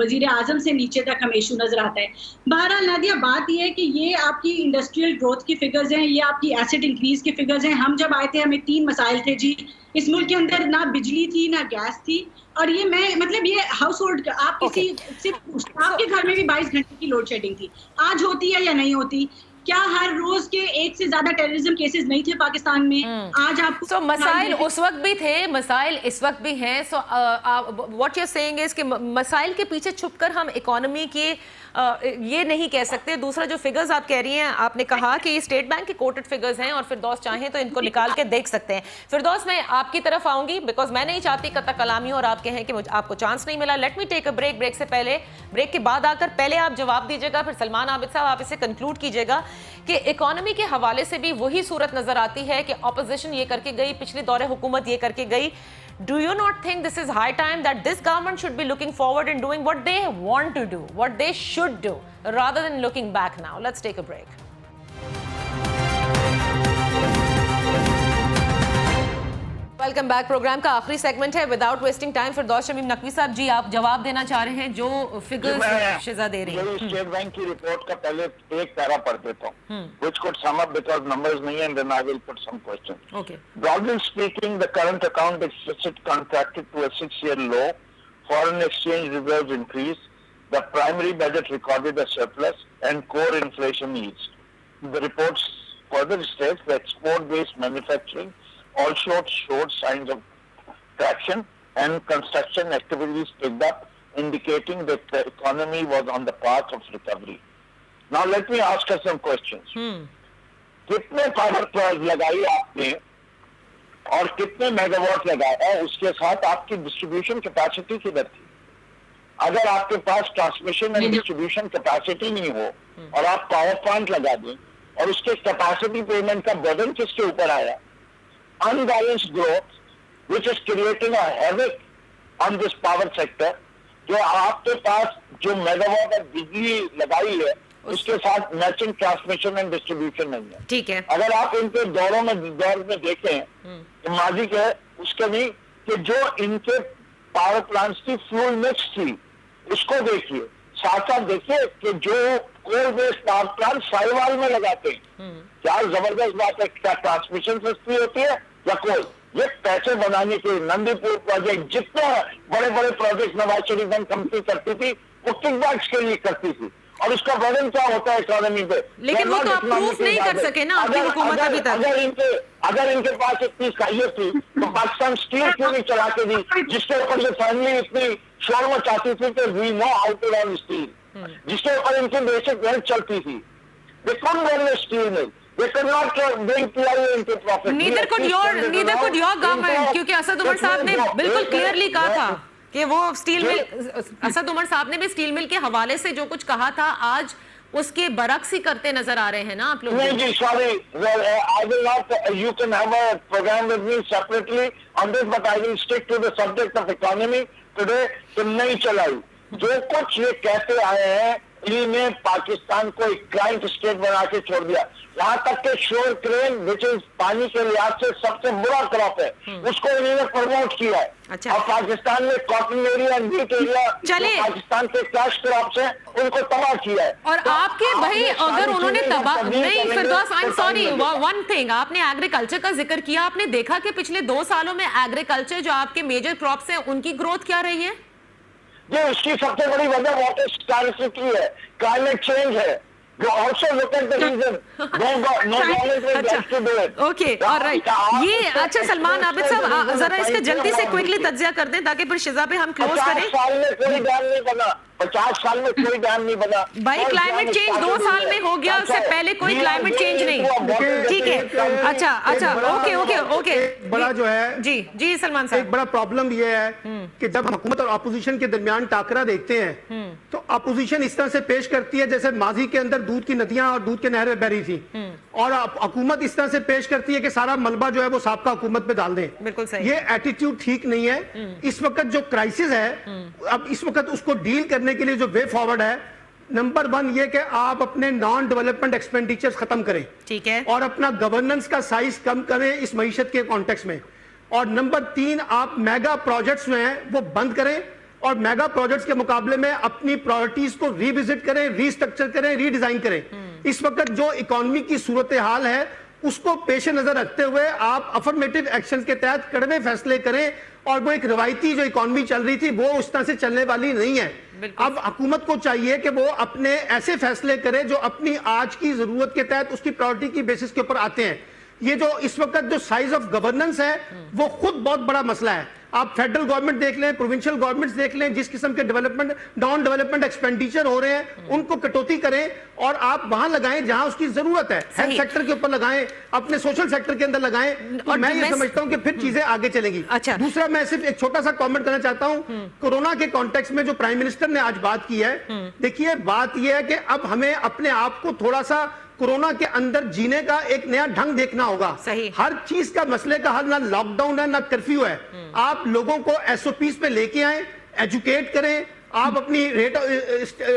वजीर आजम से नीचे तक हमें इशू नजर आता है। बहरहाल नादिया, बात ये है कि ये आपकी इंडस्ट्रियल ग्रोथ की फिगर्स हैं, ये आपकी एसेट इंक्रीज की फिगर्स हैं। हम जब आए थे हमें 3 मसाइल थे जी, इस मुल्क के अंदर ना बिजली थी ना गैस थी। और ये मैं मतलब ये हाउस होल्ड, आप किसी सिर्फ आपके घर में भी 22 घंटे की लोड शेडिंग थी, आज होती है या नहीं होती? क्या हर रोज के 1 से ज्यादा टेररिज्म केसेस नहीं थे पाकिस्तान में? आज आपको मसाइल उस वक्त भी थे, मसाइल इस वक्त भी हैं। So what you are saying is कि मसाइल के पीछे छुपकर हम इकोनॉमी की ये नहीं कह सकते। दूसरा जो फिगर्स आप कह रही हैं, आपने कहा कि ये स्टेट बैंक के कोटेड फिगर्स हैं और फिरदौस चाहें तो इनको निकाल के देख सकते हैं। फिरदौस, मैं आपकी तरफ आऊंगी बिकॉज मैं नहीं चाहती कत्ता कलामी और आप कहें कि मुझे आपको चांस नहीं मिला। Let me take a break. Break से पहले, ब्रेक के बाद आकर पहले आप जवाब दीजिएगा, फिर सलमान आबिद साहब आप इसे कंक्लूड कीजिएगा कि इकोनॉमी के हवाले से भी वही सूरत नजर आती है कि ऑपोजिशन ये करके गई, पिछले दौरे हुकूमत ये करके गई। Do you not think this is high time that this government should be looking forward and doing what they want to do, what they should do, rather than looking back now? Let's take a break. Welcome back. Programme का आखिरी segment है। Without wasting time, Firdous Shamim Naqvi साहब जी, आप जवाब देना चाह रहे हैं जो फिगर्स शिजा दे रही हैं। स्टेट बैंक की रिपोर्ट का पहले एक पैरा पढ़ देता हूँ, which could sum up because numbers नहीं है, and then I will put some questions. Okay. Broadly speaking, the current account deficit contracted to a 6-year low. Foreign exchange reserves increased. The primary budget recorded a surplus, and core inflation eased. The report further states that export-based manufacturing also showed signs of traction, and construction activities picked up, indicating that the economy was on the path of recovery. Now let me ask you some questions. कितने power plant लगाई आपने और कितने megawatt लगाया, उसके साथ आपकी distribution capacity किधर थी? अगर आपके पास ट्रांसमिशन एंड डिस्ट्रीब्यूशन कैपेसिटी नहीं हो और आप पावर प्लांट लगा दें और उसके कैपेसिटी पेमेंट का बर्डन किसके ऊपर आया? Unbalanced growth which is creating a havoc on this power sector. जो आपके पास जो मेगावाट और बिजली लगाई है उसके साथ मैचिंग ट्रांसमिशन एंड डिस्ट्रीब्यूशन नहीं है। ठीक है। अगर आप इनके दौर में देखें तो माजी के उसके नहीं कि जो इनके पावर प्लांट्स की फ्यूल मिक्स थी उसको देखिए, साथ साथ देखिए कि जो coal based power plant Sahiwal में लगाते हैं, क्या जबरदस्त बात है। क्या ट्रांसमिशन सस्ती होती है या कोल? ये पैसे बनाने के नंदीपुर प्रोजेक्ट, जितने बड़े बड़े project Nawaz Sharif bank company करती थी वो किकबैक्स के लिए करती थी, और उसका बर्डन क्या होता है इकोनॉमी पे? लेकिन वो तो आप प्रूफ नहीं कर सके ना आपकी हुकूमत अभी तक। अगर इनके पास इतनी साहियत थी तो पाकिस्तान स्टील क्यों नहीं चला के दी, जिसके ऊपर ये फैमिली इतनी शोर मचाती थी कि we know how to run steel, जिसके ऊपर इनकी बेसिक हेल्थ चलती थी। They couldn't run the steel mill. They could not bring PIA into profit. Neither could your government, क्योंकि असद उमर साहब ने बिल्कुल क्लियरली कहा था कि वो स्टील मिल, असद उमर साहब ने भी स्टील मिल के हवाले से जो कुछ कहा था आज उसके बरक्स ही करते नजर आ रहे हैं ना आप लोग। नहीं जी, sorry, I will not. You can have a program with me separately on this, but I will stick to the subject of economy today. तो नहीं चलाई, जो कुछ ये कहते आए हैं ने पाकिस्तान को एक क्लाइंट स्टेट बना के छोड़ दिया। यहाँ तक के शोर क्रेन विच इज पानी के लिहाज से सबसे बुरा क्रॉप है, उसको इन्होंने प्रमोट किया है। अच्छा। और पाकिस्तान में cotton area, wheat area, Pakistan के कैश क्रॉप्स हैं, उनको तबाह किया है। और आपके भाई अगर उन्होंने तबाह नहीं, Firdous I am sorry, one thing, आपने एग्रीकल्चर का जिक्र किया, आपने देखा कि पिछले 2 सालों में एग्रीकल्चर जो आपके मेजर क्रॉप्स हैं उनकी ग्रोथ क्या रही है? ये उसकी सबसे बड़ी वजह वाटर स्कैर्सिटी है, क्लाइमेट चेंज है। You also look at the reason. No government will get to do it. Okay, all right. ये अच्छा सलमान आबिद साहब जरा इसका जल्दी से क्विकली तज्जिया कर दें ताकि फिर शिजा पे हम क्लोज करें। 50 साल में कोई डैम नहीं बना, 50 साल में कोई डैम नहीं बना भाई। क्लाइमेट चेंज 2 साल में हो गया, उससे पहले कोई क्लाइमेट चेंज नहीं। ठीक है, अच्छा, ओके। बड़ा जो है जी सलमान साहब, एक बड़ा प्रॉब्लम ये है कि जब हुकूमत और अपोजिशन के दरमियान टाकरा देखते हैं तो अपोजिशन इस तरह से पेश करती है जैसे माजी के अंदर दूध की नदियां और दूध के नहरें बह रही थी, और हुकूमत इस तरह से पेश करती है कि सारा मलबा जो है वो साबका हुकूमत पे डाल दें। बिल्कुल सही। ये एटीट्यूड ठीक नहीं है। इस वक्त जो क्राइसिस है, अब इस वक्त उसको डील करने के लिए जो वे फॉरवर्ड है, नंबर 1 ये कि आप अपने नॉन डेवलपमेंट एक्सपेंडिचर्स खत्म करें, ठीक है, और अपना गवर्नेंस का साइज कम करें इस मईशत के कॉन्टेक्स्ट में। और नंबर 3 आप मेगा प्रोजेक्ट्स जो हैं वो बंद करें, और मेगा प्रोजेक्ट्स के मुकाबले में अपनी प्रायोरिटीज को रिविजिट करें, रीस्ट्रक्चर करें, रीडिजाइन करें। इस वक्त जो इकोनॉमी की सूरत हाल है उसको पेश नजर रखते हुए आप अफर्मेटिव एक्शन के तहत कड़वे फैसले करें, और वो एक रवायती जो इकोनॉमी चल रही थी वो उस तरह से चलने वाली नहीं है। अब हुकूमत को चाहिए कि वो अपने ऐसे फैसले करे जो अपनी आज की जरूरत के तहत उसकी प्रायोरिटी की बेसिस के ऊपर आते हैं। ये जो इस वक्त जो साइज ऑफ गवर्नेंस है वो खुद बहुत बड़ा मसला है। आप फेडरल गवर्नमेंट देख लें, प्रोविंशियल गवर्नमेंट्स देख लें, जिस किस्म के डेवलपमेंट नॉन डेवलपमेंट एक्सपेंडिचर हो रहे हैं उनको कटौती करें, और आप वहां लगाएं जहां उसकी जरूरत है। हेल्थ सेक्टर के ऊपर लगाएं, अपने सोशल सेक्टर के अंदर लगाएं, और मैं ये समझता हूं कि फिर चीजें आगे चलेंगी। अच्छा। दूसरा, मैं सिर्फ एक छोटा सा कमेंट करना चाहता हूं कोरोना के कॉन्टेक्स्ट में जो प्राइम मिनिस्टर ने आज बात की है। देखिए, बात यह है कि अब हमें अपने आप को थोड़ा सा कोरोना के अंदर जीने का एक नया ढंग देखना होगा। सही। हर चीज का मसले का हल ना लॉकडाउन है ना कर्फ्यू है। आप लोगों को एसओपीज पे लेके आए, एजुकेट करें, आप अपनी रेट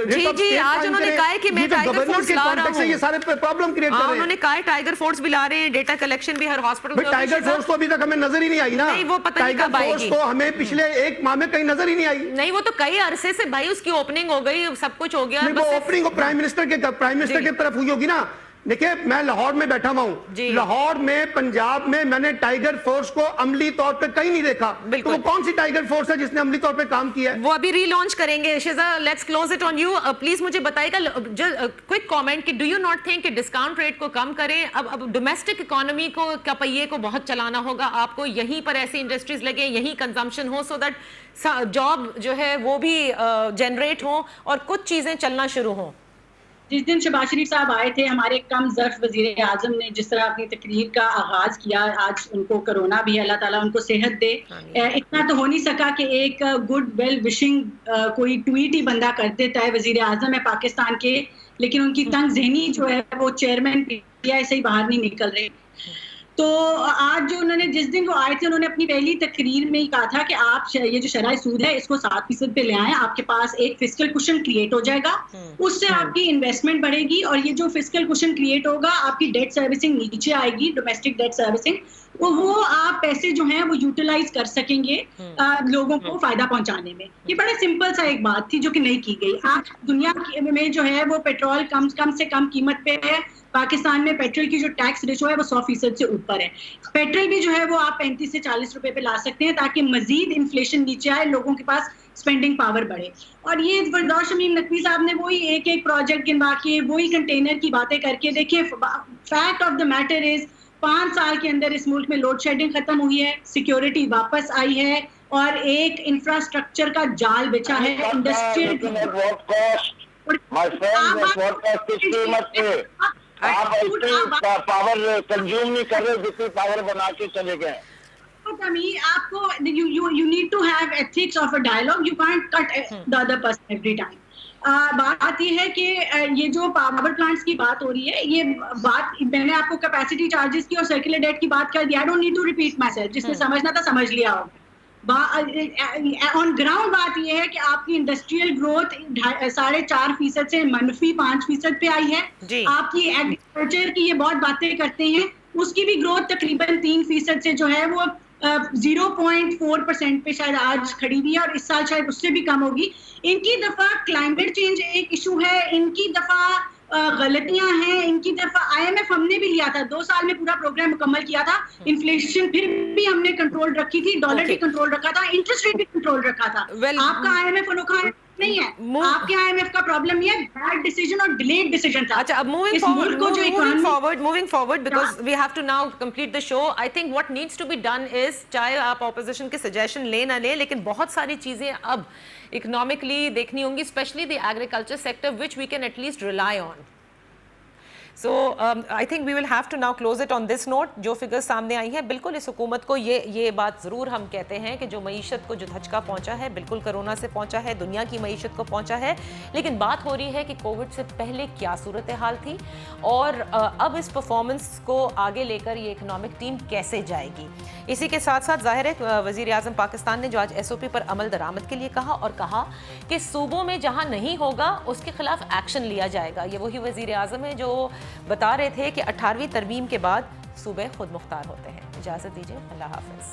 जी, आज उन्होंने कहा है कि मैं टाइगर फोर्स ला रहा हूं, ये सारे प्रॉब्लम क्रिएट कर रहे हैं। उन्होंने कहा है टाइगर फोर्स भी ला रहे हैं, डेटा कलेक्शन भी हर हॉस्पिटल में। टाइगर फोर्स तो अभी तक हमें नजर ही नहीं आई ना। नहीं, वो पता नहीं कब आएगी। टाइगर फोर्स तो हमें पिछले 1 माह में कहीं नजर ही नहीं आई। नहीं, वो तो कई अरसे से भाई उसकी ओपनिंग हो गई, सब कुछ हो गया। वो ओपनिंग प्राइम मिनिस्टर की तरफ हुई होगी ना। देखिए, मैं लाहौर में बैठा हुआ हूँ, लाहौर में, पंजाब में मैंने टाइगर फोर्स को अमली तौर पे कहीं नहीं देखा। तो वो कौन सी टाइगर फोर्स है जिसने अमली तौर पे काम किया है? वो अभी रीलॉन्च करेंगे। Shiza, let's close it on you. Please मुझे बताइएगा क्विक कमेंट कि डू यू नॉट थिंक कि डिस्काउंट रेट को कम करें? अब डोमेस्टिक इकोनॉमी को का पहिए को बहुत चलाना होगा आपको, यहीं पर ऐसी इंडस्ट्रीज लगे, यहीं कंजम्पशन हो, सो दैट जॉब जो है वो भी जनरेट हो और कुछ चीजें चलना शुरू हो। जिस दिन शहबाज शरीफ साहब आए थे, हमारे कम ज़र्फ वज़ीर आज़म ने जिस तरह अपनी तकरीर का आगाज़ किया, आज उनको कोरोना भी, अल्लाह ताला उनको सेहत दे। इतना तो हो नहीं सका कि एक गुड वेल विशिंग कोई ट्वीट ही बंदा कर देता है। वज़ीर आज़म है पाकिस्तान के, लेकिन उनकी तंग ज़हनी जो है वो चेयरमैन पीटीआई से ही बाहर नहीं निकल रही। तो आज जो उन्होंने, जिस दिन वो आए थे, उन्होंने अपनी पहली तकरीर में ही कहा था कि आप ये जो शरह सूद है इसको 7% पे ले आएं, आपके पास एक फिस्कल कुशन क्रिएट हो जाएगा, उससे आपकी इन्वेस्टमेंट बढ़ेगी और ये जो फिस्कल कुशन क्रिएट होगा, आपकी डेट सर्विसिंग नीचे आएगी, डोमेस्टिक डेट सर्विसिंग, वो आप पैसे जो हैं वो यूटिलाइज कर सकेंगे लोगों को फायदा पहुंचाने में। ये बड़े सिंपल सा एक बात थी जो कि नहीं की गई। आज दुनिया में जो है वो पेट्रोल कम से कम कीमत पे है। पाकिस्तान में पेट्रोल की जो टैक्स रेशो है वो 100% से ऊपर है। पेट्रोल भी जो है वो आप 35 से 40 रुपए पे ला सकते हैं ताकि मजीद इन्फ्लेशन नीचे आए, लोगों के पास स्पेंडिंग पावर बढ़े। और ये फरदौस शमीम नकवी साहब ने वही एक प्रोजेक्ट गिनवा के, वही कंटेनर की बातें करके, देखिए fact of the matter is 5 साल के अंदर इस मुल्क में लोड शेडिंग खत्म हुई है, सिक्योरिटी वापस आई है और एक इंफ्रास्ट्रक्चर का जाल बिछा है। इंडस्ट्रियल आप इतनी पावर कंज्यूम नहीं कर रहे जितनी पावर बना के चले गए। आपको you need to have ethics of a dialogue. You can't cut the other person every time. बात ये है कि ये जो पावर प्लांट्स की बात हो रही है, ये बात मैंने आपको कैपेसिटी चार्जेस की और सर्कुलर डेट की बात कर दी। I don't need to repeat myself, जिसने समझना था समझ लिया होगा। ऑन ग्राउंड बात यह है कि आपकी इंडस्ट्रियल ग्रोथ 4.5% से -5% पे आई है। आपकी एग्रीकल्चर की ये बहुत बातें करते हैं, उसकी भी ग्रोथ तकरीबन 3% से जो है वो 0.4% पे शायद आज खड़ी हुई है और इस साल शायद उससे भी कम होगी। इनकी दफा क्लाइमेट चेंज एक इशू है, इनकी दफा गलतियां हैं, इनकी दफा IMF हमने भी लिया था, 2 साल में पूरा प्रोग्राम मुकम्मल किया था, इन्फ्लेशन फिर भी हमने कंट्रोल रखी थी, डॉलर भी कंट्रोल रखा था, इंटरेस्ट रेट भी कंट्रोल रखा था। आपका IMF अनोखा नहीं है, आपके IMF का प्रॉब्लम ये बैड डिसीजन और डिलेड डिसीजन था। अच्छा, अब moving forward because we have to now complete the show. I think what needs to be done is, चाहे आप ऑपोजिशन के सजेशन ले ना ले, लेकिन बहुत सारी चीजें अब इकोनॉमिकली देखनी होंगी, especially the agriculture sector which we can at least rely on. So I think we will have to now close it on this note. जो फिगर्स सामने आई हैं, बिल्कुल इस हुकूमत को ये बात ज़रूर हम कहते हैं कि जो मईशत को जो धचका पहुंचा है, बिल्कुल कोरोना से पहुंचा है, दुनिया की मईशत को पहुंचा है, लेकिन बात हो रही है कि कोविड से पहले क्या सूरत हाल थी और अब इस परफॉर्मेंस को आगे लेकर ये इकनॉमिक टीम कैसे जाएगी। इसी के साथ साथ ज़ाहिर है वज़ीर आज़म पाकिस्तान ने जो आज SOP पर अमल दरामद के लिए कहा और कहा कि सूबों में जहाँ नहीं होगा उसके खिलाफ एक्शन लिया जाएगा। ये वही वज़ीर आज़म है जो बता रहे थे कि 18वीं तरमीम के बाद सूबे खुद मुख्तार होते हैं। इजाज़त दीजिए, अल्लाह हाफ़िज़।